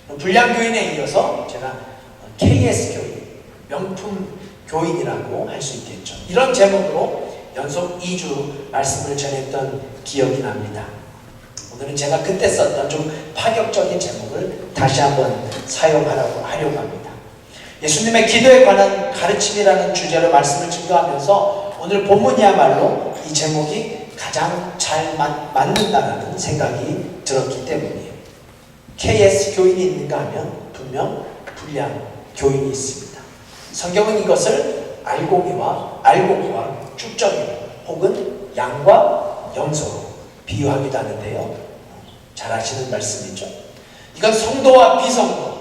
불량교인에 이어서 제가 KS교인, 명품 교인이라고 할 수 있겠죠. 이런 제목으로 연속 2주 말씀을 전했던 기억이 납니다. 오늘은 제가 그때 썼던 좀 파격적인 제목을 다시 한번 사용하려고 합니다. 예수님의 기도에 관한 가르침이라는 주제로 말씀을 증거하면서 오늘 본문이야말로 이 제목이 가장 잘 맞는다는 생각이 들었기 때문이에요. KS 교인이 있는가 하면 분명 불량 교인이 있습니다. 성경은 이것을 알곡이와 쭉정이 혹은 양과 염소로 비유하기도 하는데요. 잘 아시는 말씀이죠. 이건 성도와 비성도,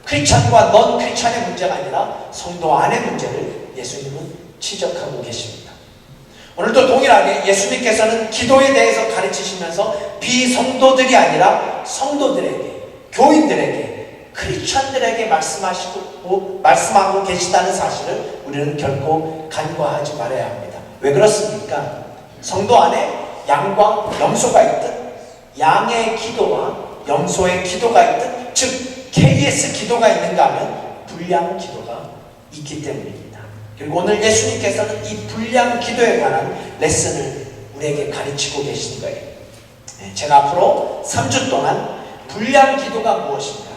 크리스찬과 넌 크리스찬의 문제가 아니라 성도 안의 문제를 예수님은 지적하고 계십니다. 오늘도 동일하게 예수님께서는 기도에 대해서 가르치시면서 비성도들이 아니라 성도들에게, 교인들에게, 크리스찬들에게 말씀하고 계시다는 사실을 우리는 결코 간과하지 말아야 합니다. 왜 그렇습니까? 성도 안에 양과 염소가 있듯 양의 기도와 염소의 기도가 있듯, 즉 KS 기도가 있는가 하면 불량 기도가 있기 때문입니다. 그리고 오늘 예수님께서는 이 불량 기도에 관한 레슨을 우리에게 가르치고 계신 거예요. 제가 앞으로 3주 동안 불량 기도가 무엇인가,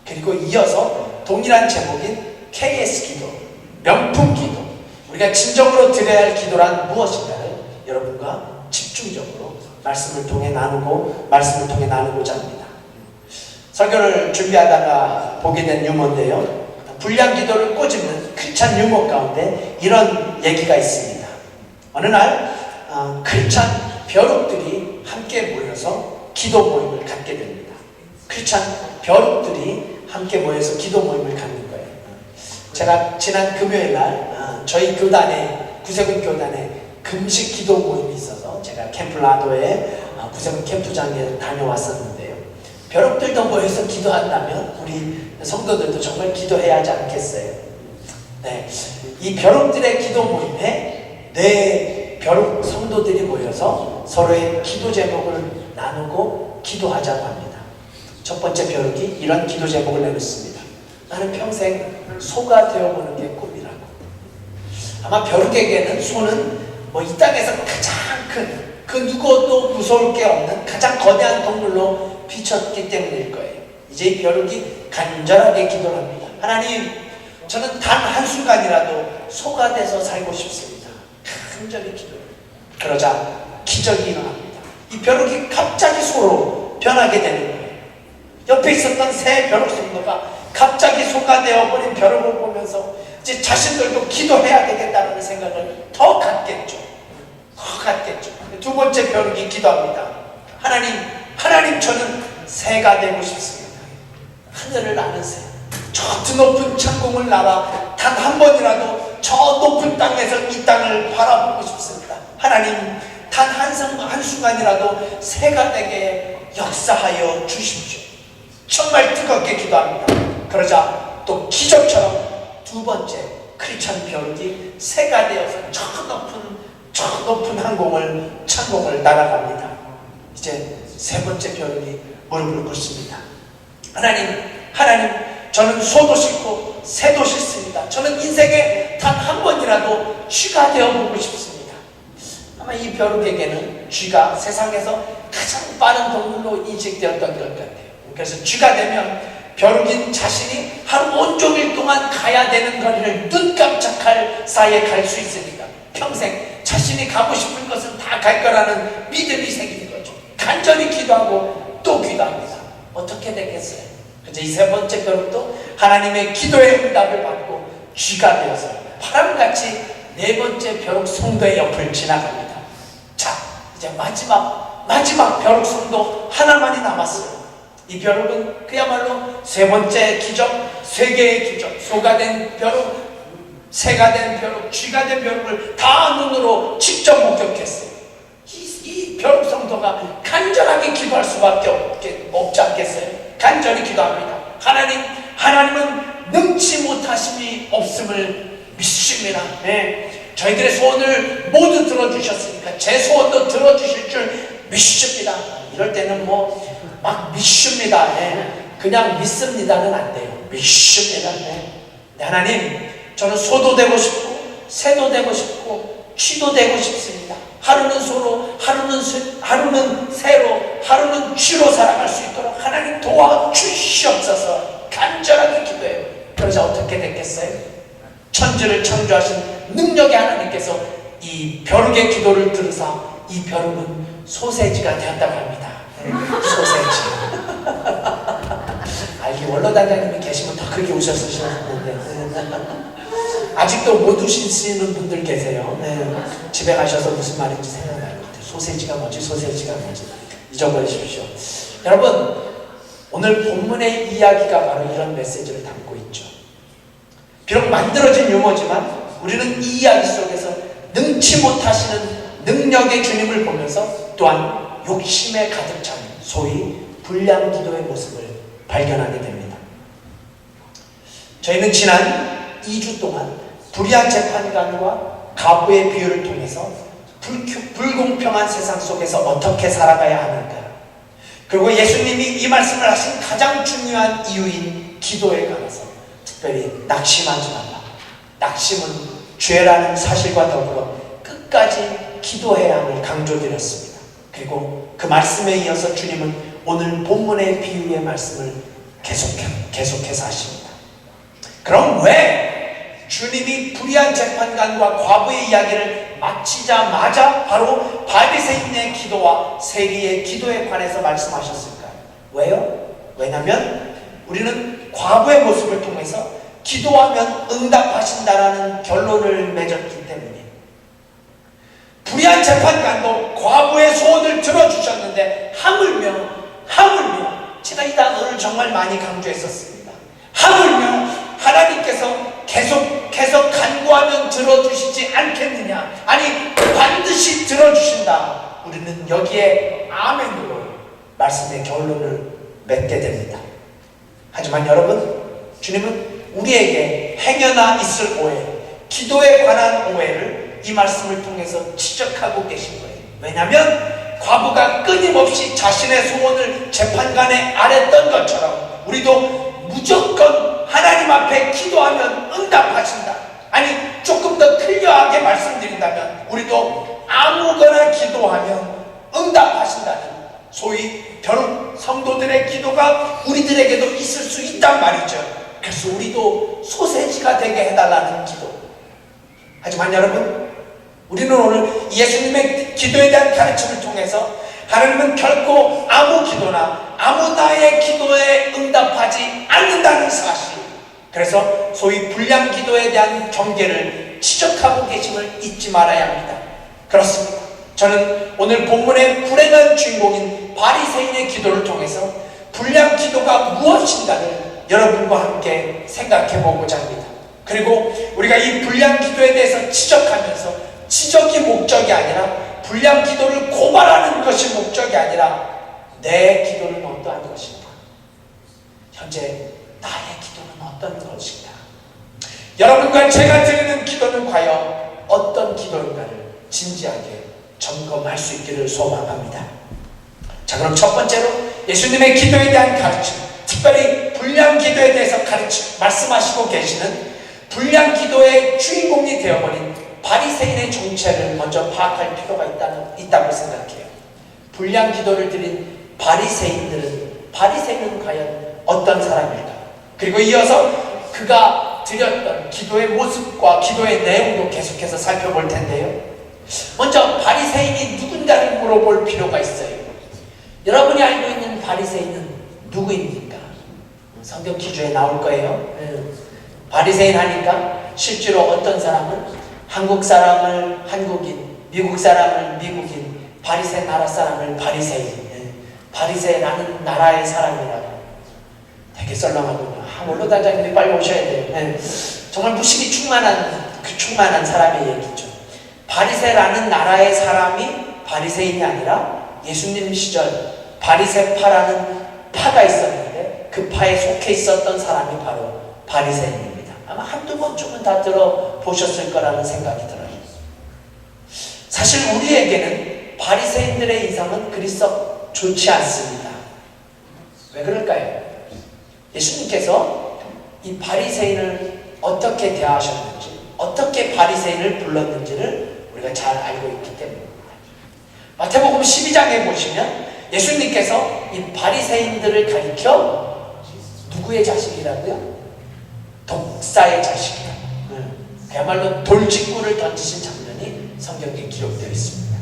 그리고 이어서 동일한 제목인 KS 기도, 명품 기도, 우리가 진정으로 드려야 할 기도란 무엇인가를 여러분과 집중적으로 말씀을 통해 나누고자 합니다. 설교를 준비하다가 보게 된 유머인데요. 불량 기도를 꼬집는 크리스찬 유머 가운데 이런 얘기가 있습니다. 어느 날 크리스찬 벼룩들이 함께 모여서 기도 모임을 갖게 됩니다. 크리스찬 벼룩들이 함께 모여서 기도 모임을 갖는 거예요. 제가 지난 금요일 날 저희 교단에, 구세군 교단에 금식 기도 모임이 있어서 제가 캠프 라도에 구세군 캠프장에 다녀왔었는데요. 벼룩들도 모여서 기도한다면 우리 성도들도 정말 기도해야 하지 않겠어요? 네, 이 벼룩들의 기도 모임에 네 벼룩 성도들이 모여서 서로의 기도 제목을 나누고 기도하자고 합니다. 첫 번째 벼룩이 이런 기도 제목을 내놓습니다. 나는 평생 소가 되어보는 게 꿈이라고. 아마 벼룩에게는 소는 이 땅에서 가장 큰, 그 누구도 무서울 게 없는 가장 거대한 동물로 비쳤기 때문일 거예요. 이제 이 벼룩이 간절하게 기도를 합니다. 하나님, 저는 단 한순간이라도 소가 돼서 살고 싶습니다. 간절히 기도해요. 그러자 기적이 일어납니다. 이 벼룩이 갑자기 소로 변하게 되는 거예요. 옆에 있었던 새 벼룩 성도가 갑자기 소가 되어버린 벼룩을 보면서 이제 자신들도 기도해야 되겠다는 생각을 더 갖겠죠. 두 번째 벼룩이 기도합니다. 하나님, 저는 새가 되고 싶습니다. 하늘을 나는 새, 저 높은 창공을 날아 단 한 번이라도 저 높은 땅에서 이 땅을 바라보고 싶습니다. 하나님, 단 한순간이라도 새가 되게 역사하여 주십시오. 정말 뜨겁게 기도합니다. 그러자 또 기적처럼 두 번째 크리스찬 벼룩이 새가 되어서 저 높은 창공을 날아갑니다. 이제 세 번째 벼룩이 무릎을 꿇습니다. 하나님, 저는 소도 싫고 새도 싫습니다. 저는 인생에 단 한 번이라도 쥐가 되어보고 싶습니다. 아마 이 벼룩에게는 쥐가 세상에서 가장 빠른 동물로 인식되었던 것 같아요. 그래서 쥐가 되면 벼룩인 자신이 하루 온종일 동안 가야 되는 거리를 눈 깜짝할 사이에 갈 수 있으니까 평생 자신이 가고 싶은 것은 다 갈 거라는 믿음이 생기는 거죠. 간절히 기도하고 또 기도합니다. 어떻게 되겠어요? 그래서 이 세 번째 벼룩도 하나님의 기도의 응답을 받고 쥐가 되어서 바람같이 네 번째 벼룩 성도의 옆을 지나갑니다. 자, 이제 마지막 벼룩 성도 하나만이 남았어요. 이 벼룩은 그야말로 세 번째 기적, 세 개의 기적, 소가 된 벼룩, 새가 된 벼룩, 쥐가 된 벼룩을 다 눈으로 직접 목격했어요. 이 벼룩 성도가 간절하게 기도할 수밖에 없지 않겠어요? 간절히 기도합니다. 하나님은 능치 못하심이 없음을 믿습니다. 네. 저희들의 소원을 모두 들어주셨으니까 제 소원도 들어주실 줄 믿습니다. 이럴 때는 막 믿습니다. 네. 그냥 믿습니다는 안 돼요. 믿습니다. 네, 하나님, 저는 소도 되고 싶고 새도 되고 싶고 쥐도 되고 싶습니다. 하루는 소로, 하루는 새로, 하루는 쥐로 살아갈 수 있도록 하나님 도와주시옵소서. 간절하게 기도해요. 그러자 어떻게 됐겠어요? 천지를 창조하신 능력의 하나님께서 이 벼룩의 기도를 들으사 이 벼룩은 소세지가 되었다고 합니다. 소세지. 이게 원로단장님이 계시면 더 크게 웃었으시는데 아직도 못 우시는 분들 계세요. 네. 집에 가셔서 무슨 말인지 생각나요. 소세지가 뭐지? 소세지가 뭐지? 잊어버리십시오. 여러분, 오늘 본문의 이야기가 바로 이런 메시지를 담고 있죠. 비록 만들어진 유머지만 우리는 이 이야기 속에서 능치 못하시는 능력의 주님을 보면서 또한 욕심에 가득 찬 소위 불량기도의 모습을 발견하게 됩니다. 저희는 지난 2주 동안 불의한 재판관과 가부의 비유를 통해서 불공평한 세상 속에서 어떻게 살아가야 하는가, 그리고 예수님이 이 말씀을 하신 가장 중요한 이유인 기도에 관해서 특별히 낙심하지 말라, 낙심은 죄라는 사실과 더불어 끝까지 기도해야 함을 강조드렸습니다. 그리고 그 말씀에 이어서 주님은 오늘 본문의 비유의 말씀을 계속해서 하십니다. 그럼 왜 주님이 불의한 재판관과 과부의 이야기를 마치자마자 바로 바리새인의 기도와 세리의 기도에 관해서 말씀하셨을까요? 왜요? 왜냐하면 우리는 과부의 모습을 통해서 기도하면 응답하신다라는 결론을 맺었기 때문에. 불의한 재판관도 과부의 소원을 들어주셨는데 하물며 제가 이 단어를 정말 많이 강조했었습니다. 하물며 하나님께서 계속해서 간구하면 들어주시지 않겠느냐, 아니 반드시 들어주신다. 우리는 여기에 아멘으로 말씀의 결론을 맺게 됩니다. 하지만 여러분, 주님은 우리에게 행여나 있을 오해, 기도에 관한 오해를 이 말씀을 통해서 지적하고 계신 거예요. 왜냐하면 과부가 끊임없이 자신의 소원을 재판관에 아랬던 것처럼 우리도 무조건 하나님 앞에 기도하면 응답하신다. 아니, 조금 더 클리어하게 말씀드린다면 우리도 아무거나 기도하면 응답하신다는 소위 벼룩 성도들의 기도가 우리들에게도 있을 수 있단 말이죠. 그래서 우리도 소세지가 되게 해달라는 기도. 하지만 여러분, 우리는 오늘 예수님의 기도에 대한 가르침을 통해서 하나님은 결코 아무 기도나 아무 나의 기도에 응답하지 않는다는 사실, 그래서 소위 불량 기도에 대한 경계를 지적하고 계심을 잊지 말아야 합니다. 그렇습니다. 저는 오늘 본문의 불행한 주인공인 바리새인의 기도를 통해서 불량 기도가 무엇인가를 여러분과 함께 생각해 보고자 합니다. 그리고 우리가 이 불량 기도에 대해서 지적하면서 지적이 목적이 아니라, 불량 기도를 고발하는 것이 목적이 아니라 내 기도는 어떠한 것인가, 현재 나의 기도는 어떤 것인가, 여러분과 제가 드리는 기도는 과연 어떤 기도인가를 진지하게 점검할 수 있기를 소망합니다. 자, 그럼 첫 번째로 예수님의 기도에 대한 가르침, 특별히 불량 기도에 대해서 말씀하시고 계시는 불량 기도의 주인공이 되어버린 바리새인의 정체를 먼저 파악할 필요가 있다고 생각해요. 불량 기도를 드린 바리새인은 과연 어떤 사람일까? 그리고 이어서 그가 드렸던 기도의 모습과 기도의 내용도 계속해서 살펴볼 텐데요. 먼저 바리새인이 누군가를 물어볼 필요가 있어요. 여러분이 알고 있는 바리새인은 누구입니까? 성경 기주에 나올 거예요. 바리새인 하니까 실제로 어떤 사람은 한국 사람을 한국인, 미국 사람을 미국인, 바리새 나라 사람을 바리새인, 바리새라는 나라의 사람이라고. 되게 썰렁하군요. 원로단장님이 빨리 오셔야 돼요. 정말 무식이 충만한 사람의 얘기죠. 바리새라는 나라의 사람이 바리새인이 아니라 예수님 시절 바리새파라는 파가 있었는데 그 파에 속해 있었던 사람이 바로 바리새인입니다. 아마 한두 번쯤은 다 들어보셨을 거라는 생각이 들어요. 사실 우리에게는 바리새인들의 인상은 그리 썩 좋지 않습니다. 왜 그럴까요? 예수님께서 이 바리새인을 어떻게 대하셨는지, 어떻게 바리새인을 불렀는지를 우리가 잘 알고 있기 때문입니다. 마태복음 12장에 보시면 예수님께서 이 바리새인들을 가리켜 누구의 자식이라고요? 독사의 자식이다. 그야말로 돌직구를 던지신 장면이 성경에 기록되어 있습니다.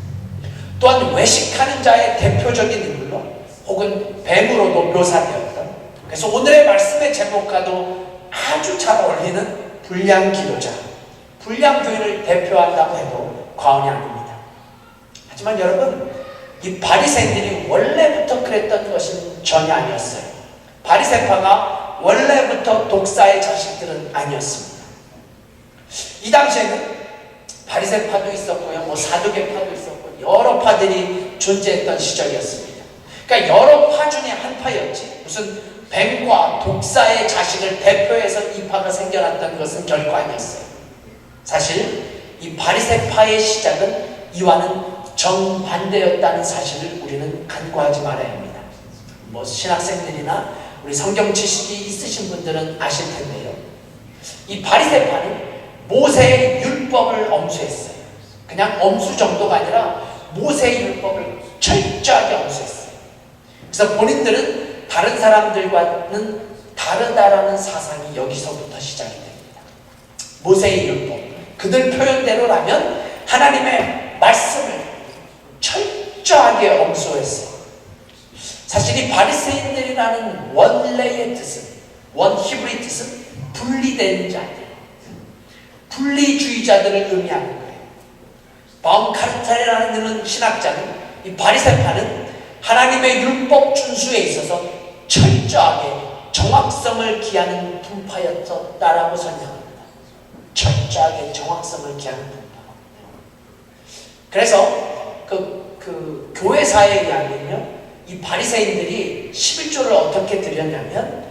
또한 외식하는 자의 대표적인 인물로 혹은 뱀으로도 묘사되었던, 그래서 오늘의 말씀의 제목과도 아주 잘 어울리는 불량 기도자, 불량 교인을 대표한다고 해도 과언이 아닙니다. 하지만 여러분, 이 바리새인들이 원래부터 그랬던 것은 전혀 아니었어요. 바리새파가 원래부터 독사의 자식들은 아니었습니다. 이 당시에는 바리새파도 있었고요, 사두개파도 있었고 여러 파들이 존재했던 시절이었습니다. 그러니까 여러 파 중에 한 파였지, 무슨 뱀과 독사의 자식을 대표해서 이 파가 생겨났던 것은 결코 아니었어요. 사실 이 바리새파의 시작은 이와는 정반대였다는 사실을 우리는 간과하지 말아야 합니다. 신학생들이나 우리 성경 지식이 있으신 분들은 아실 텐데요, 이 바리새파는 모세의 율법을 엄수했어요. 그냥 엄수 정도가 아니라 모세의 율법을 철저하게 엄수했어요. 그래서 본인들은 다른 사람들과는 다르다라는 사상이 여기서부터 시작이 됩니다. 모세의 율법, 그들 표현대로라면 하나님의 말씀을 철저하게 엄수했어요. 사실 이 바리새인들이라는 원래의 뜻은, 원 히브리 뜻은 분리된 자들, 분리주의자들을 의미하는 거예요. 바움카르타레라는 신학자는 이 바리새파는 하나님의 율법 준수에 있어서 철저하게 정확성을 기하는 분파였다라고 설명합니다. 철저하게 정확성을 기하는 분파. 그래서 그 교회사에 의하면요, 이 바리새인들이 11조를 어떻게 드렸냐면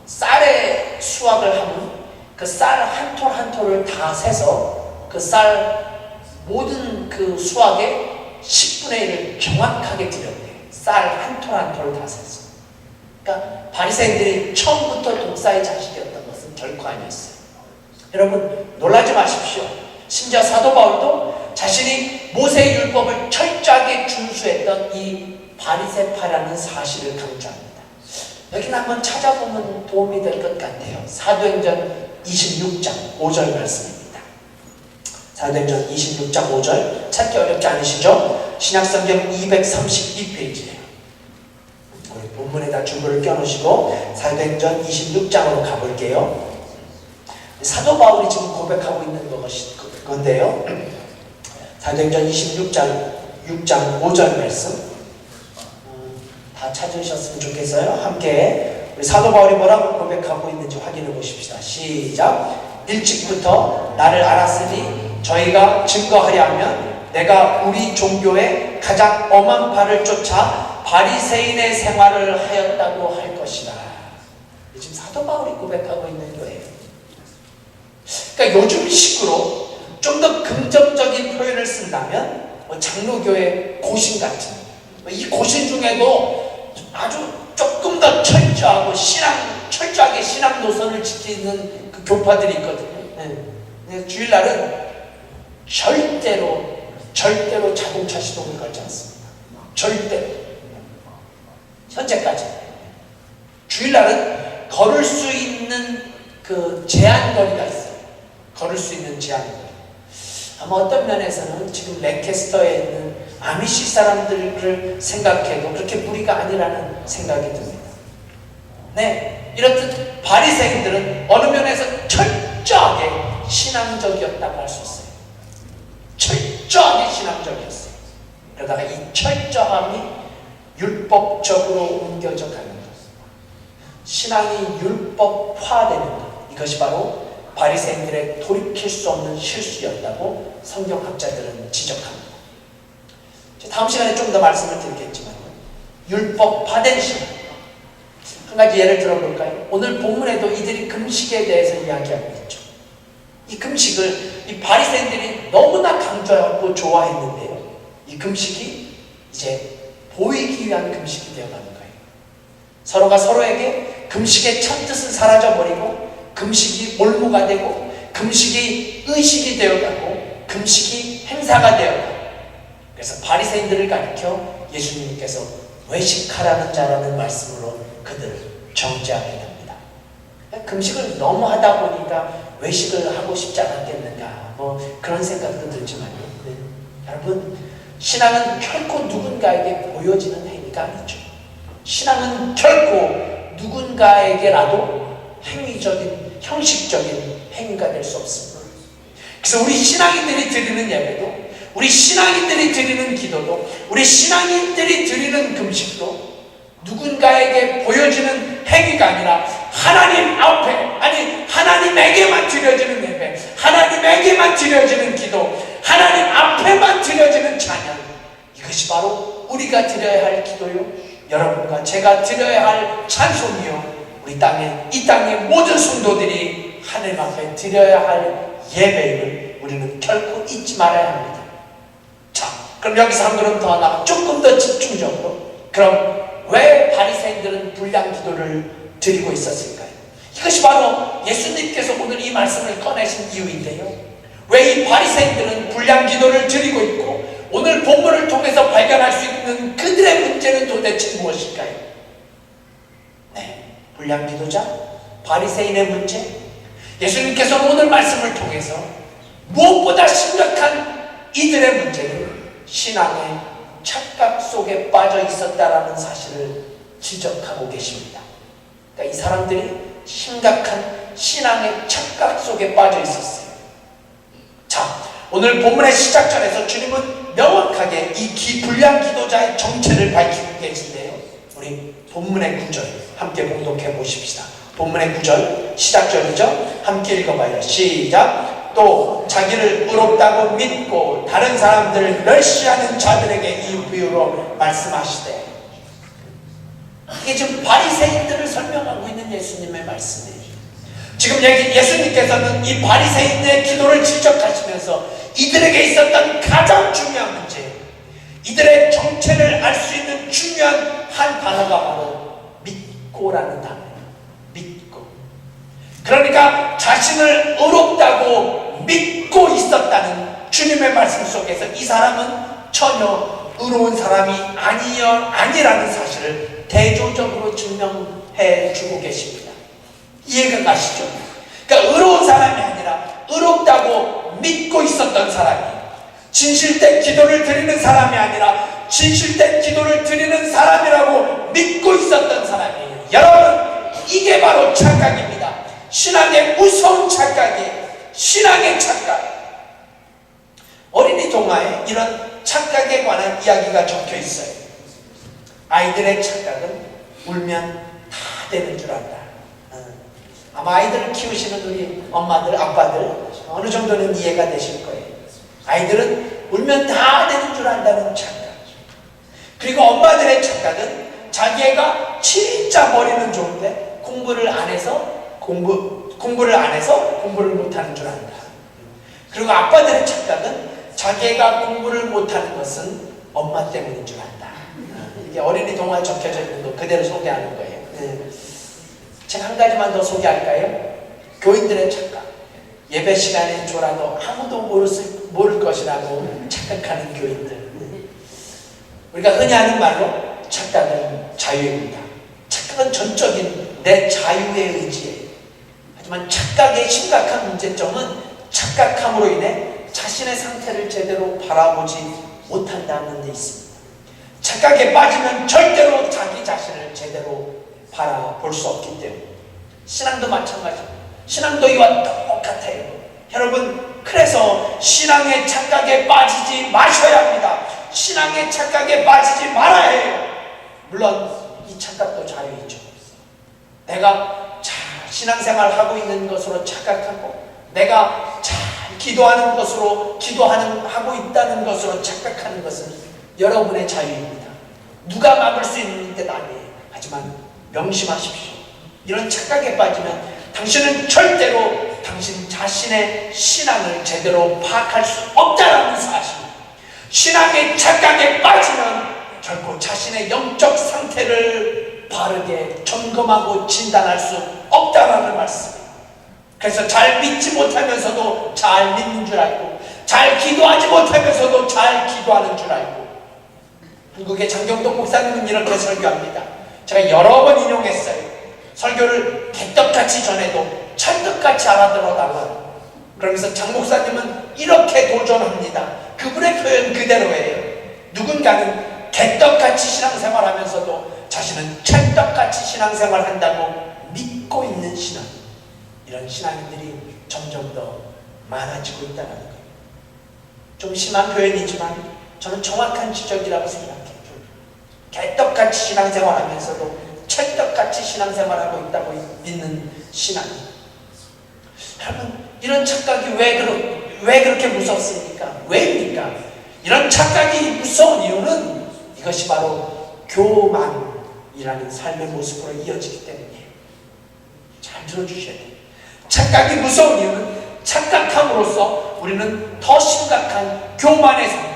쌀의 수확을 하면 그 쌀 한 톨 한 톨을 다 세서 그 쌀 모든 그 수확의 10분의 1을 정확하게 드렸대요. 쌀 한 톨 한 톨을 다 세서. 그러니까 바리새인들이 처음부터 독사의 자식이었던 것은 결코 아니었어요. 여러분 놀라지 마십시오. 심지어 사도 바울도 자신이 모세의 율법을 철저하게 준수했던 이 바리새파라는 사실을 강조합니다. 여기는 한번 찾아보면 도움이 될 것 같아요. 사도행전 26장 5절 말씀입니다. 사도행전 26장 5절 찾기 어렵지 않으시죠? 신약성경 232페이지예요. 우리 본문에다 주보를 껴놓으시고 사도행전 26장으로 가볼게요. 사도 바울이 지금 고백하고 있는 건데요, 사도행전 26장 6장 5절 말씀 다 찾으셨으면 좋겠어요. 함께 우리 사도 바울이 뭐라고 고백하고 있는지 확인해 보십시다. 시작. 일찍부터 나를 알았으니 저희가 증거하려 하면 내가 우리 종교의 가장 엄한 바를 쫓아 바리새인의 생활을 하였다고 할 것이다. 지금 사도 바울이 고백하고 있는 거예요. 그러니까 요즘 식으로 좀 더 긍정적인 표현을 쓴다면 장로교의 고신 같은, 이 고신 중에도 아주 조금 더 철저하고 철저하게 신앙 노선을 지키는 그 교파들이 있거든요. 주일날은 절대로 자동차 시동을 걸지 않습니다. 절대로. 현재까지. 주일날은 걸을 수 있는 그 제한거리가 있어요. 걸을 수 있는 제한거리. 아마 어떤 면에서는 지금 랭캐스터에 있는 아미시 사람들을 생각해도 그렇게 무리가 아니라는 생각이 듭니다. 네, 이렇듯 바리새인들은 어느 면에서 철저하게 신앙적이었다고 할 수 있어요. 철저하게 신앙적이었어요. 그러다가 이 철저함이 율법적으로 옮겨져 가는 것, 신앙이 율법화되는 것, 이것이 바로 바리새인들의 돌이킬 수 없는 실수였다고 성경학자들은 지적합니다. 다음 시간에 좀 더 말씀을 드리겠지만, 율법화된 신앙, 한 가지 예를 들어볼까요? 오늘 본문에도 이들이 금식에 대해서 이야기하고 있죠. 이 금식을 이 바리새인들이 너무나 강조하고 좋아했는데요, 이 금식이 이제 보이기 위한 금식이 되어가는 거예요. 서로가 서로에게 금식의 참 뜻은 사라져버리고 금식이 올무가 되고 금식이 의식이 되어가고 금식이 행사가 되어가고, 그래서 바리새인들을 가리켜 예수님께서 외식하라는 자라는 말씀으로 그들을 정죄하게 됩니다. 금식을 너무 하다 보니까 외식을 하고 싶지 않았겠는가, 그런 생각도 들지만요. 네. 여러분, 신앙은 결코 누군가에게 보여지는 행위가 아니죠. 신앙은 결코 누군가에게라도 행위적인, 형식적인 행위가 될 수 없습니다. 그래서 우리 신앙인들이 드리는 예배도, 우리 신앙인들이 드리는 기도도, 우리 신앙인들이 드리는 금식도 누군가에게 보여지는 행위가 아니라 하나님 앞에, 아니 하나님에게만 드려지는 예배, 하나님에게만 드려지는 기도, 하나님 앞에만 드려지는 찬양, 이것이 바로 우리가 드려야 할 기도요, 여러분과 제가 드려야 할 찬송이요, 우리 땅에, 이 땅의 모든 성도들이 하나님 앞에 드려야 할 예배임을 우리는 결코 잊지 말아야 합니다. 자, 그럼 여기서 한 걸음 더 나가 조금 더 집중적으로, 그럼 왜 바리새인들은 불량 기도를 드리고 있었을까요? 이것이 바로 예수님께서 오늘 이 말씀을 꺼내신 이유인데요. 왜 이 바리새인들은 불량 기도를 드리고 있고 오늘 본문을 통해서 발견할 수 있는 그들의 문제는 도대체 무엇일까요? 네, 불량 기도자, 바리새인의 문제. 예수님께서는 오늘 말씀을 통해서 무엇보다 심각한 이들의 문제는 신앙의 착각 속에 빠져 있었다라는 사실을 지적하고 계십니다. 그러니까 이 사람들이 심각한 신앙의 착각 속에 빠져 있었어요. 자, 오늘 본문의 시작절에서 주님은 명확하게 이 불량 기도자의 정체를 밝히고 계신데요. 우리 본문의 9절 함께 봉독해 보십시다. 본문의 9절 시작절이죠. 함께 읽어봐요. 시작. 또 자기를 의롭다고 믿고 다른 사람들을 멸시하는 자들에게 이 비유로 말씀하시되, 이게 지금 바리새인들을 설명하고 있는 예수님의 말씀이에요. 지금 예수님께서는 이 바리새인의 기도를 지적하시면서 이들에게 있었던 가장 중요한 문제, 이들의 정체를 알 수 있는 중요한 한 단어가 바로 믿고라는 단어예요. 믿고. 그러니까 자신을 의롭다고 믿고 있었다는 주님의 말씀 속에서 이 사람은 전혀 의로운 사람이 아니라는 사실을 대조적으로 증명해 주고 계십니다. 이해가 가시죠? 그러니까 의로운 사람이 아니라 의롭다고 믿고 있었던 사람이, 진실된 기도를 드리는 사람이 아니라 진실된 기도를 드리는 사람이라고 믿고 있었던 사람이에요. 여러분, 이게 바로 착각입니다. 신앙의 무서운 착각이에요. 신앙의 착각. 어린이 동화에 이런 착각에 관한 이야기가 적혀 있어요. 아이들의 착각은 울면 다 되는 줄 안다. 아마 아이들을 키우시는 우리 엄마들, 아빠들 어느 정도는 이해가 되실 거예요. 아이들은 울면 다 되는 줄 안다는 착각. 그리고 엄마들의 착각은 자기애가 진짜 머리는 좋은데 공부를 안 해서 공부를 못하는 줄 안다. 그리고 아빠들의 착각은 자기가 공부를 못하는 것은 엄마 때문인 줄 안다. 이게 어린이 동화에 적혀져 있는 거 그대로 소개하는 거예요. 제가 한 가지만 더 소개할까요? 교인들의 착각. 예배 시간에 졸아도 아무도 모를 것이라고 착각하는 교인들. 우리가 흔히 하는 말로 착각은 자유입니다. 착각은 전적인 내 자유의 의지예요. 하지만 착각의 심각한 문제점은 착각함으로 인해 자신의 상태를 제대로 바라보지 못한다는 데 있습니다. 착각에 빠지면 절대로 자기 자신을 제대로 바라볼 수 없기 때문에. 신앙도 마찬가지입니다. 신앙도 이와 똑같아요. 여러분, 그래서 신앙의 착각에 빠지지 마셔야 합니다. 신앙의 착각에 빠지지 말아야 해요. 물론 이 착각도 자유이죠. 내가 잘 신앙생활 하고 있는 것으로 착각하고, 내가 잘 기도하는 것으로 하고 있다는 것으로 착각하는 것은 여러분의 자유입니다. 누가 막을 수 있는 게 아니에요. 하지만 명심하십시오. 이런 착각에 빠지면 당신은 절대로 당신 자신의 신앙을 제대로 파악할 수 없다는 사실. 신앙의 착각에 빠지면 결코 자신의 영적 상태를 바르게 점검하고 진단할 수 없다라는 말씀이에요. 그래서 잘 믿지 못하면서도 잘 믿는 줄 알고, 잘 기도하지 못하면서도 잘 기도하는 줄 알고. 한국의 장경동 목사님은 이렇게 설교합니다. 제가 여러 번 인용했어요. 설교를 개떡같이 전해도 찰떡같이 알아들어달라고. 그러면서 장 목사님은 이렇게 도전합니다. 그분의 표현 그대로예요. 누군가는 개떡같이 신앙생활하면서도 자신은 찰떡같이 신앙생활한다고 믿고 있는 신앙, 이런 신앙인들이 점점 더 많아지고 있다는 거예요. 좀 심한 표현이지만 저는 정확한 지적이라고 생각해요. 개떡같이 신앙생활하면서도 찰떡같이 신앙생활하고 있다고 믿는 신앙. 여러분, 이런 착각이 왜 그렇게 무섭습니까? 왜입니까? 이런 착각이 무서운 이유는 이것이 바로 교만이라는 삶의 모습으로 이어지기 때문이에요. 잘 들어주셔야 돼요. 착각이 무서운 이유는 착각함으로써 우리는 더 심각한 교만의 상태,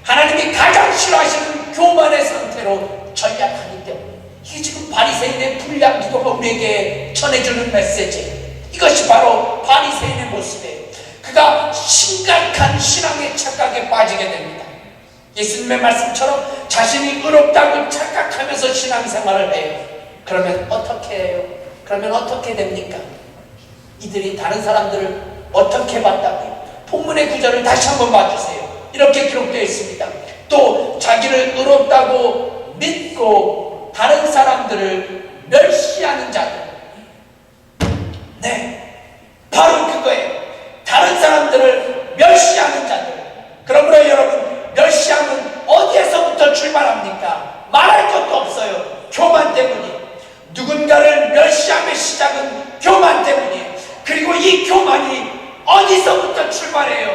하나님이 가장 싫어하시는 교만의 상태로 전락하기 때문에, 이게 지금 바리새인의 불량 기도가 우리에게 전해주는 메시지예요. 이것이 바로 바리새인의 모습이에요. 그가 심각한 신앙의 착각에 빠지게 됩니다. 예수님의 말씀처럼 자신이 의롭다고 착각하면서 신앙생활을 해요. 그러면 어떻게 해요? 그러면 어떻게 됩니까? 이들이 다른 사람들을 어떻게 봤다고요? 본문의 구절을 다시 한번 봐주세요. 이렇게 기록되어 있습니다. 또 자기를 의롭다고 믿고 다른 사람들을 멸시하는 자들. 네, 바로 그거예요. 다른 사람들을 멸시하는 자들. 그러므로 여러분, 멸시함은 어디에서부터 출발합니까? 말할 것도 없어요. 교만 때문이에요. 누군가를 멸시함의 시작은 교만 때문이에요. 그리고 이 교만이 어디서부터 출발해요?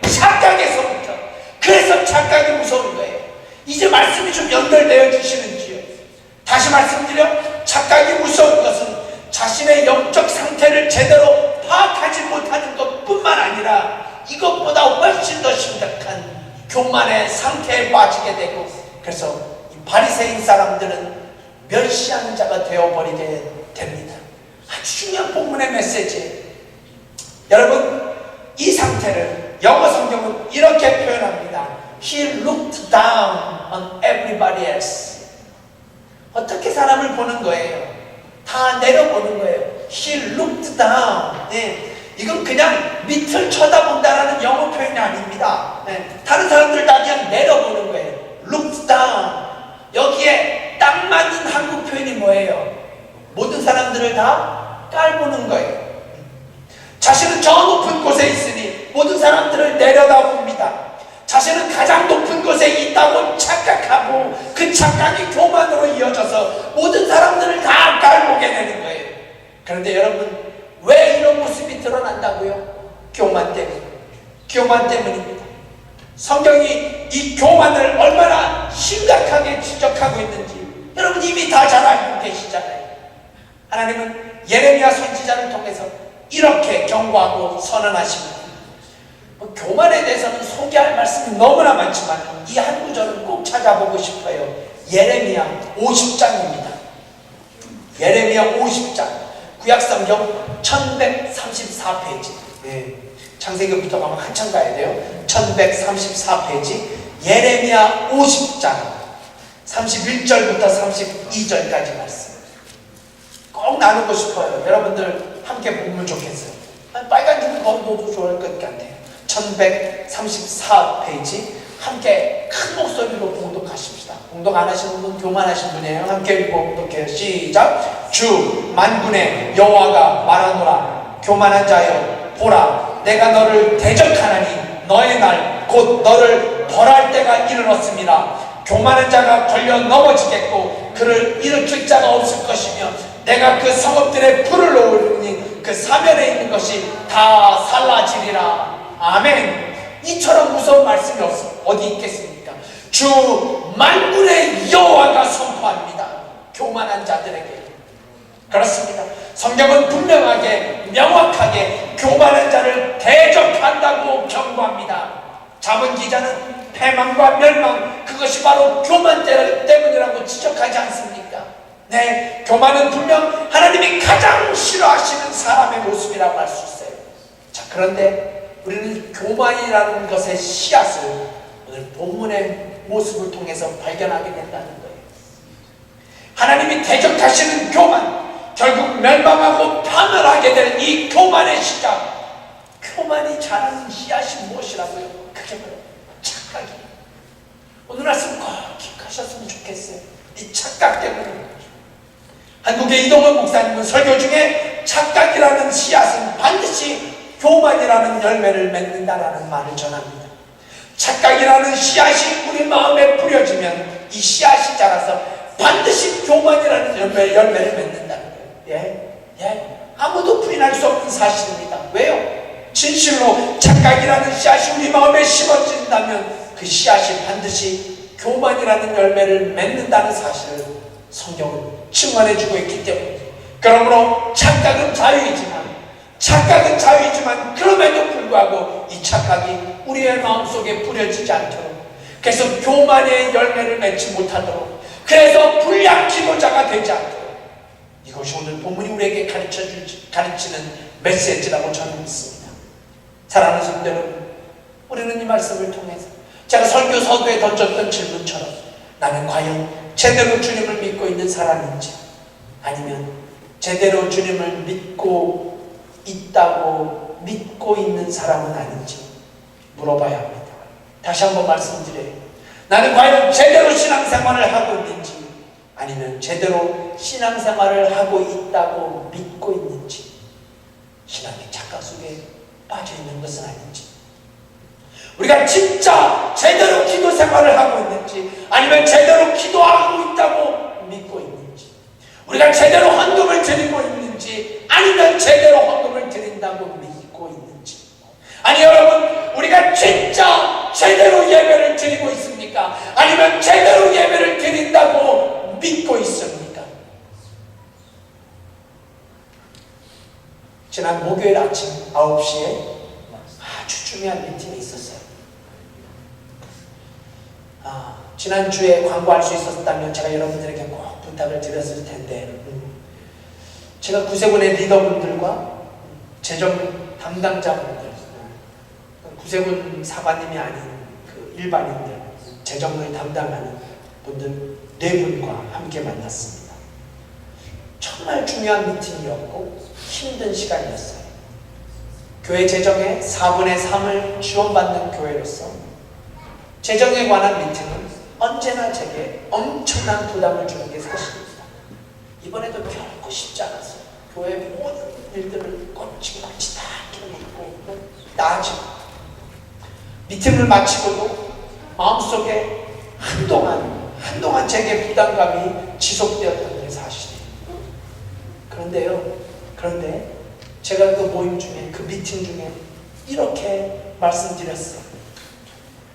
착각에서부터. 그래서 착각이 무서운 거예요. 이제 말씀이 좀 연결되어 주시는지요? 다시 말씀드려, 착각이 무서운 것은 자신의 영적 상태를 제대로 파악하지 못하는 것뿐만 아니라 이것보다 훨씬 더 심각한 교만의 상태에 빠지게 되고, 그래서 이 바리새인 사람들은 멸시하는 자가 되어버리게 됩니다. 아주 중요한 본문의 메시지예요. 여러분, 이 상태를 영어 성경은 이렇게 표현합니다. He looked down on everybody else. 어떻게 사람을 보는 거예요? 다 내려보는 거예요. He looked down. 네. 이건 그냥 밑을 쳐다본다라는 영어 표현이 아닙니다. 네. 다른 사람들 다 그냥 내려보는 거예요. looked down. 여기에 딱 맞는 한국 표현이 뭐예요? 모든 사람들을 다 깔보는 거예요. 자신은 저 높은 곳에 있으니 모든 사람들을 내려다봅니다. 자신은 가장 높은 곳에 있다고 착각하고 그 착각이 교만으로 이어져서 모든 사람들을 다 깔보게 되는 거예요. 그런데 여러분, 왜 이런 모습이 드러난다고요? 교만 때문에. 교만 때문입니다. 성경이 이 교만을 얼마나 심각하게 지적하고 있는지 여러분 이미 다 잘 알고 계시잖아요. 하나님은 예레미야 선지자를 통해서 이렇게 경고하고 선언하십니다. 교만에 대해서는 소개할 말씀이 너무나 많지만 이 한 구절은 꼭 찾아보고 싶어요. 예레미야 50장입니다. 예레미야 50장, 구약성경 1134페이지. 네. 창세기부터 가면 한참 가야 돼요. 1134페이지, 예레미야 50장 31절부터 32절까지 말씀 꼭 나누고 싶어요. 여러분들 함께 보면 좋겠어요. 빨간 줄을 걸어도 좋을 것 같아요. 1134페이지 함께 큰 목소리로 봉독하십시다. 봉독 안 하시는 분 교만하신 분이에요. 함께 봉독해요. 시작. 주 만군의 여호와가 말하노라. 교만한 자여, 보라, 내가 너를 대적하나니 너의 날 곧 너를 벌할 때가 이르렀습니다. 교만한 자가 걸려 넘어지겠고 그를 일으킬 자가 없을 것이며 내가 그 성읍들의 불을 놓으니 그 사면에 있는 것이 다 살라지리라. 아멘. 이처럼 무서운 말씀이 어디 있겠습니까? 주 만군의 여호와가 선포합니다. 교만한 자들에게. 그렇습니다. 성경은 분명하게 명확하게 교만한 자를 대적한다고 경고합니다. 잠언 기자는 패망과 멸망, 그것이 바로 교만 때문이라고 지적하지 않습니까? 네, 교만은 분명 하나님이 가장 싫어하시는 사람의 모습이라고 할 수 있어요. 자, 그런데 우리는 교만이라는 것의 씨앗을 오늘 본문의 모습을 통해서 발견하게 된다는 거예요. 하나님이 대적하시는 교만, 결국 멸망하고 파멸하게 될 이 교만의 시작, 교만이 자라는 씨앗이 무엇이라고요? 그게 바로 착각이에요. 오늘 말씀 꼭 기억하셨으면 좋겠어요. 이 착각 때문에. 한국의 이동원 목사님은 설교 중에 착각이라는 씨앗은 반드시 교만이라는 열매를 맺는다라는 말을 전합니다. 착각이라는 씨앗이 우리 마음에 뿌려지면 이 씨앗이 자라서 반드시 교만이라는 열매를 맺는다는 거예요. 아무도 부인할 수 없는 사실입니다. 왜요? 진실로 착각이라는 씨앗이 우리 마음에 심어진다면 그 씨앗이 반드시 교만이라는 열매를 맺는다는 사실을 성경은 증언해주고 있기 때문에, 그러므로 착각은 자유이지만 그럼에도 불구하고 이 착각이 우리의 마음속에 뿌려지지 않도록, 그래서 교만의 열매를 맺지 못하도록, 그래서 불량 기도자가 되지 않도록, 이것이 오늘 본문이 우리에게 가르치는 메시지라고 저는 믿습니다. 사랑하는 성도 여러분, 우리는 이 말씀을 통해서 제가 설교 서두에 던졌던 질문처럼 나는 과연 제대로 주님을 믿고 있는 사람인지, 아니면 제대로 주님을 믿고 있다고 믿고 있는 사람은 아닌지 물어봐야 합니다. 다시 한번 말씀드려요. 나는 과연 제대로 신앙생활을 하고 있는지, 아니면 제대로 신앙생활을 하고 있다고 믿고 있는지, 신앙의 착각 속에 빠져 있는 것은 아닌지, 우리가 진짜 제대로 기도 생활을 하고 있는지, 아니면 제대로 기도하고 있다고 믿고 있는지, 우리가 제대로 헌금을 드리고 있는지, 아니면 제대로 헌금을 드린다고 믿고 있는지, 아니 여러분, 우리가 진짜 제대로 예배를 드리고 있습니까? 아니면 제대로 예배를 드린다고 믿고 있습니까? 지난 목요일 아침 9시에 아주 중요한 미팅이 있었어요. 지난주에 광고할 수 있었다면 제가 여러분들에게 꼭 부탁을 드렸을 텐데, 제가 구세군의 리더분들과 재정 담당자분들, 구세군 사관님이 아닌 그 일반인들, 재정을 담당하는 분들 4분과 함께 만났습니다. 정말 중요한 미팅이었고 힘든 시간이었어요. 교회 재정의 4분의 3을 지원받는 교회로서 재정에 관한 미팅은 언제나 제게 엄청난 부담을 주는 게 사실입니다. 이번에도 결코 쉽지 않았어요. 교회 모든 일들을 꼬치꼬치 다 끼고 나아지고, 미팅을 마치고도 마음속에 한동안 제게 부담감이 지속되었던 게 사실이에요. 그런데 제가 그 모임 중에, 그 미팅 중에 이렇게 말씀드렸어요.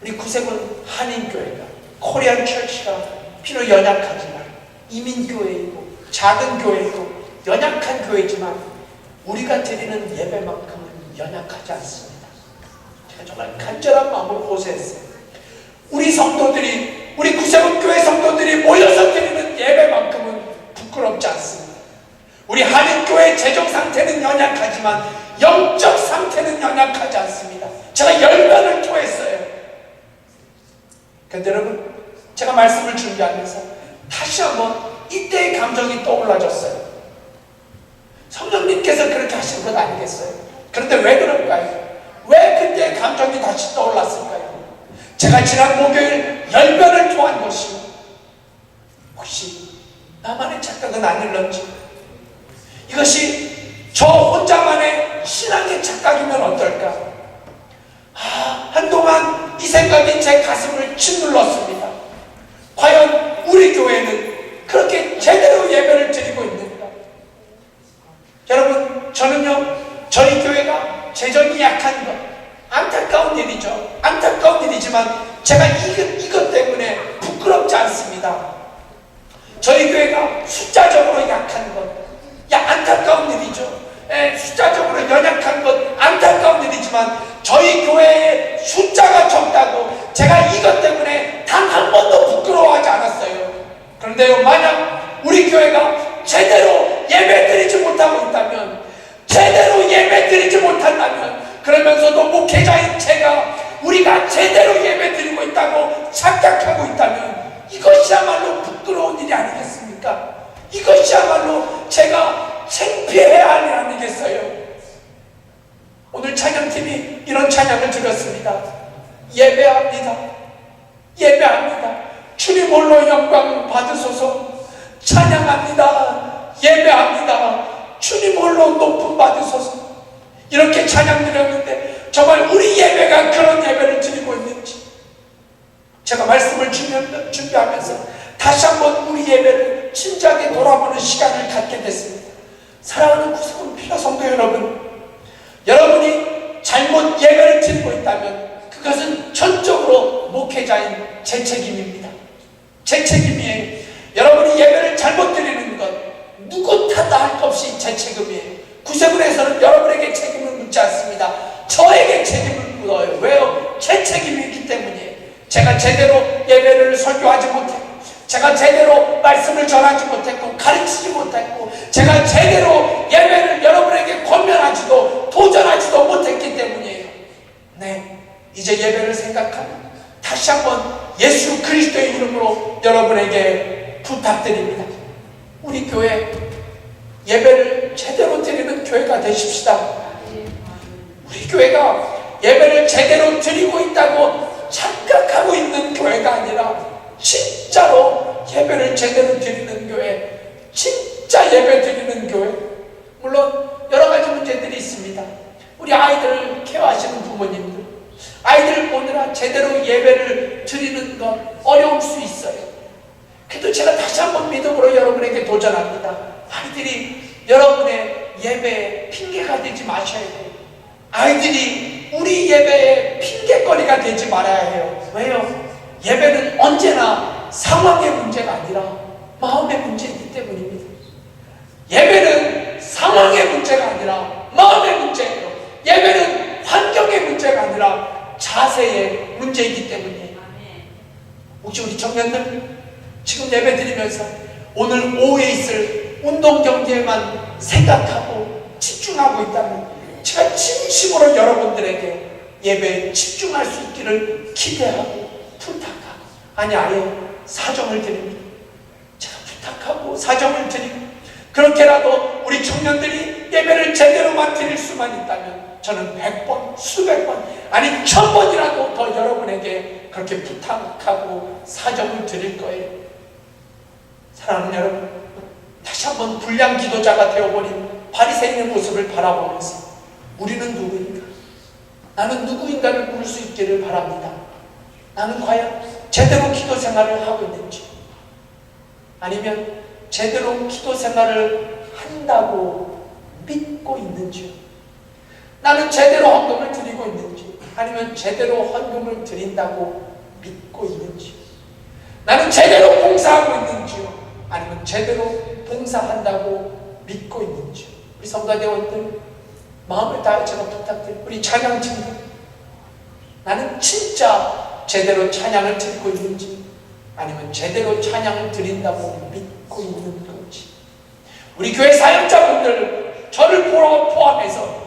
우리 구세군 한인교회가, 코리안 철치가 비록 연약하지만 이민교회이고 작은 교회이고 연약한 교회지만 우리가 드리는 예배만큼은 연약하지 않습니다. 제가 정말 간절한 마음으로 호소했어요. 우리 성도들이, 우리 구세군 교회 성도들이 모여서 드리는 예배만큼은 부끄럽지 않습니다. 우리 한인교회 재정 상태는 연약하지만 영적 상태는 연약하지 않습니다. 제가 열변을 토했어요. 그런데 여러분, 제가 말씀을 준비하면서 다시 한번 이때의 감정이 떠올라졌어요. 성령님께서 그렇게 하신 것 아니겠어요? 그런데 왜 그럴까요? 왜 그때의 감정이 다시 떠올랐을까요? 제가 지난 목요일 열변을 토한 것이 혹시 나만의 착각은 아닐런지, 이것이 저 혼자만의 신앙의 착각이면 어떨까? 한동안 이 생각이 제 가슴을 짓눌렀습니다. 과연 우리 교회는 그렇게 제대로 예배를 드리고 있는가? 여러분, 저는요, 저희 교회가 재정이 약한 것, 안타까운 일이죠. 안타까운 일이지만 제가 이것 때문에 부끄럽지 않습니다. 저희 교회가 숫자적으로 약한 것, 안타까운 일이죠. 숫자적으로 연약한 것, 안타까운 일이지만 저희 교회의 숫자가 적다고 제가 이것 때문에 단 한 번도 부끄러워하지 않았어요. 그런데요, 만약 우리 교회가 못하고 있다면, 제대로 예배 드리지 못한다면, 그러면서도 목회자인 제가 우리가 제대로 예배 드리고 있다고 착각하고 있다면 이것이야말로 부끄러운 일이 아니겠습니까? 이것이야말로 제가 창피해야 할 일 아니겠어요? 오늘 찬양팀이 이런 찬양을 드렸습니다. 예배합니다. 예배합니다. 주님 홀로 영광 받으소서. 찬양합니다. 예배합니다. 주님 홀로 높임 받으소서. 이렇게 찬양 드렸는데 정말 우리 예배가 그런 예배를 드리고 있는지, 제가 말씀을 준비하면서 다시 한번 우리 예배를 진지하게 돌아보는 시간을 갖게 됐습니다. 사랑하는 구성원 필요 성도 여러분, 여러분이 잘못 예배를 드리고 있다면 그것은 전적으로 목회자인 제 책임입니다. 제 책임이에요. 여러분이 예배를 잘못 드리는 것 누구 탓할 것 없이 제 책임이에요. 구세군에서는 여러분에게 책임을 묻지 않습니다. 저에게 책임을 묻어요. 왜요? 제 책임이기 때문이에요. 제가 제대로 예배를 설교하지 못했고, 제가 제대로 말씀을 전하지 못했고, 가르치지 못했고, 제가 제대로 예배를 여러분에게 권면하지도 도전하지도 못했기 때문이에요. 네, 이제 예배를 생각하면 다시 한번 예수 그리스도의 이름으로 여러분에게 부탁드립니다. 우리 교회 예배를 제대로 드리는 교회가 되십시다. 우리 교회가 예배를 제대로 드리고 있다고 착각하고 있는 교회가 아니라 진짜로 예배를 제대로 드리는 교회, 진짜 예배 드리는 교회. 물론 여러 가지 문제들이 있습니다. 우리 아이들을 케어하시는 부모님들, 아이들을 보느라 제대로 예배를 드리는 건 어려울 수 있어요. 그래도 제가 다시 한번 믿음으로 여러분에게 도전합니다. 아이들이 여러분의 예배에 핑계가 되지 마셔야 돼요. 아이들이 우리 예배에 핑계거리가 되지 말아야 해요. 왜요? 예배는 언제나 상황의 문제가 아니라 마음의 문제이기 때문입니다. 예배는 상황의 문제가 아니라 마음의 문제예요. 예배는 환경의 문제가 아니라 자세의 문제이기 때문이에요. 혹시 우리 청년들 지금 예배 드리면서 오늘 오후에 있을 운동 경기에만 생각하고 집중하고 있다면 제가 진심으로 여러분들에게 예배에 집중할 수 있기를 기대하고 부탁하고, 아니 아예 사정을 드립니다. 제가 부탁하고 사정을 드리고, 그렇게라도 우리 청년들이 예배를 제대로만 드릴 수만 있다면 저는 100번, 수백 번, 아니 1000번이라도 더 여러분에게 그렇게 부탁하고 사정을 드릴 거예요. 사랑하는 여러분, 다시 한번 불량 기도자가 되어버린 바리새인의 모습을 바라보면서 우리는 누구인가? 나는 누구인가를 물을 수 있기를 바랍니다. 나는 과연 제대로 기도 생활을 하고 있는지, 아니면 제대로 기도 생활을 한다고 믿고 있는지요? 나는 제대로 헌금을 드리고 있는지, 아니면 제대로 헌금을 드린다고 믿고 있는지, 나는 제대로 봉사하고 있는지요? 아니면 제대로 봉사한다고 믿고 있는지요? 우리 성가대원들 마음을 다해 제가 부탁드립니다. 우리 찬양 친구, 나는 진짜 제대로 찬양을 드리고 있는지, 아니면 제대로 찬양을 드린다고 믿고 있는 건지. 우리 교회 사역자분들, 저를 포함해서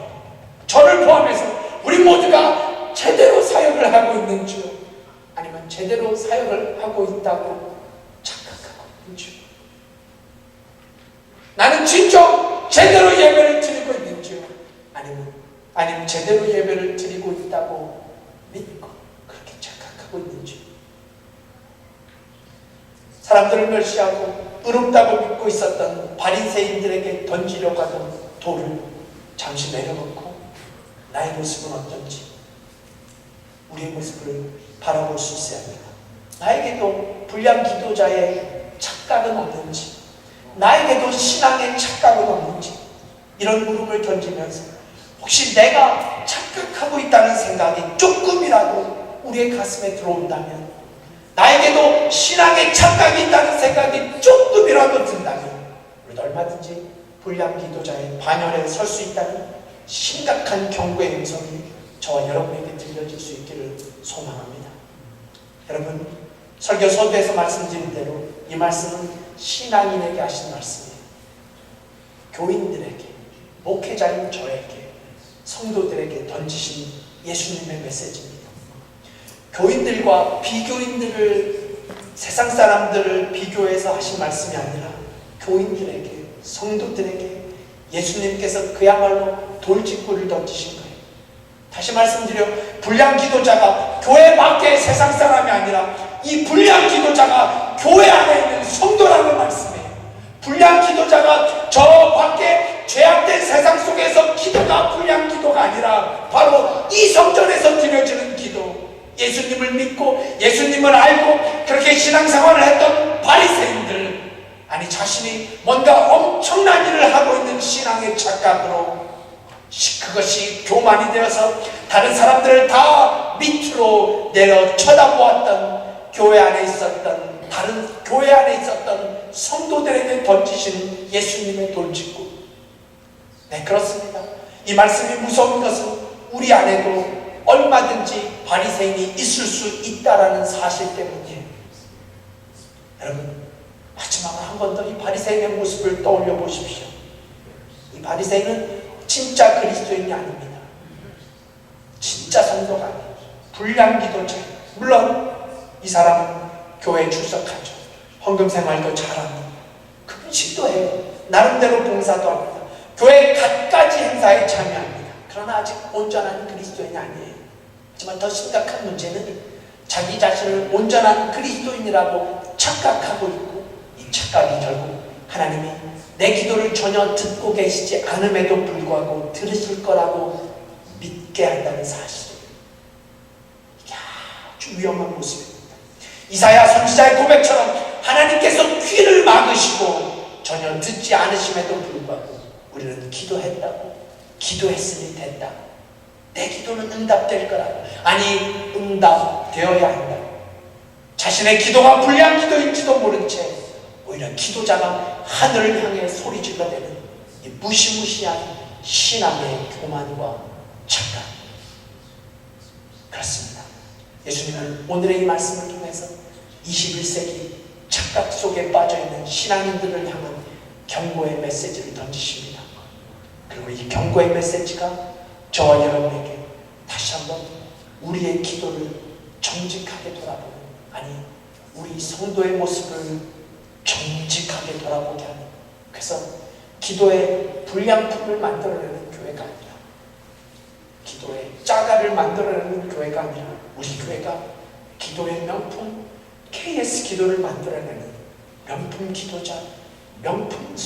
우리 모두가 제대로 사역을 하고 있는지요? 아니면 제대로 사역을 하고 있다고 착각하고 있는지요? 나는 진짜 제대로 예배를 드리고 있는지요? 아니면 제대로 예배를 드리고 있다고 믿고 그렇게 착각하고 있는지요? 사람들을 멸시하고 의롭다고 믿고 있었던 바리새인들에게 던지려고 하던 돌을 잠시 내려놓고 나의 모습은 어떤지, 우리의 모습을 바라볼 수 있어야 합니다. 나에게도 불량 기도자의 착각은 없는지, 나에게도 신앙의 착각은 없는지, 이런 물음을 던지면서 혹시 내가 착각하고 있다는 생각이 조금이라도 우리의 가슴에 들어온다면, 나에게도 신앙의 착각이 있다는 생각이 조금이라도 든다면 우리도 얼마든지 불량 기도자의 반열에 설 수 있다는 심각한 경고의 음성이 저와 여러분에게 들려질 수 있기를 소망합니다. 여러분, 설교 서두에서 말씀드린 대로 이 말씀은 신앙인에게 하신 말씀이에요. 교인들에게, 목회자인 저에게, 성도들에게 던지신 예수님의 메시지입니다. 교인들과 비교인들을, 세상 사람들을 비교해서 하신 말씀이 아니라 교인들에게, 성도들에게 예수님께서 그야말로 돌직구를 던지신 거예요. 다시 말씀드려, 불량 기도자가 교회 밖의 세상 사람이 아니라 이 불량 기도자가 교회 안에 있는 성도라는 말씀이에요. 불량 기도자가 저 밖에 죄악된 세상 속에서 기도가 불량 기도가 아니라 바로 이 성전에서 드려지는 기도, 예수님을 믿고 예수님을 알고 그렇게 신앙생활을 했던 바리새인들, 아니 자신이 뭔가 엄청난 일을 하고 있는 신앙의 착각으로 그것이 교만이 되어서 다른 사람들을 다 밑으로 내려 쳐다보았던 교회 안에 있었던, 다른 교회 안에 있었던 성도들에게 던지신 예수님의 돌직구. 네, 그렇습니다. 이 말씀이 무서운 것은 우리 안에도 얼마든지 바리새인이 있을 수 있다라는 사실 때문이에요. 여러분, 마지막으로 한 번 더 이 바리새인의 모습을 떠올려 보십시오. 이 바리새인은 진짜 그리스도인이 아닙니다. 진짜 성도가 아니에요. 불량 기도자예요. 물론 이 사람은 교회에 출석하죠. 헌금 생활도 잘합니다. 금식도 해요. 나름대로 봉사도 합니다. 교회 갖가지 행사에 참여합니다. 그러나 아직 온전한 그리스도인이 아니에요. 하지만 더 심각한 문제는 자기 자신을 온전한 그리스도인이라고 착각하고 있고, 이 착각이 결국 하나님이 내 기도를 전혀 듣고 계시지 않음에도 불구하고 들으실 거라고 믿게 한다는 사실이에요. 이게 아주 위험한 모습입니다. 이사야 선지자의 고백처럼 하나님께서 귀를 막으시고 전혀 듣지 않으심에도 불구하고 우리는 기도했다고, 기도했으니 됐다, 내 기도는 응답될 거라고, 아니 응답되어야 한다고, 자신의 기도가 불량 기도인지도 모른 채 오히려 기도자가 하늘을 향해 소리질러대는 이 무시무시한 신앙의 교만과 착각. 그렇습니다. 예수님은 오늘의 이 말씀을 통해서 21세기 착각 속에 빠져있는 신앙인들을 향한 경고의 메시지를 던지십니다. 그리고 이 경고의 메시지가 저와 여러분에게 다시 한번 우리의 기도를 정직하게 돌아보는, 아니 우리 성도의 모습을 정직하게 돌아보게 하는, 그래서 기도의 불량품을 만들어내는 교회가 아니라, 기도의 짜가를 만들어내는 교회가 아니라, 우리 교회가 기도의 명품 KS 기도를 만들어내는 명품 기도자, 명품 성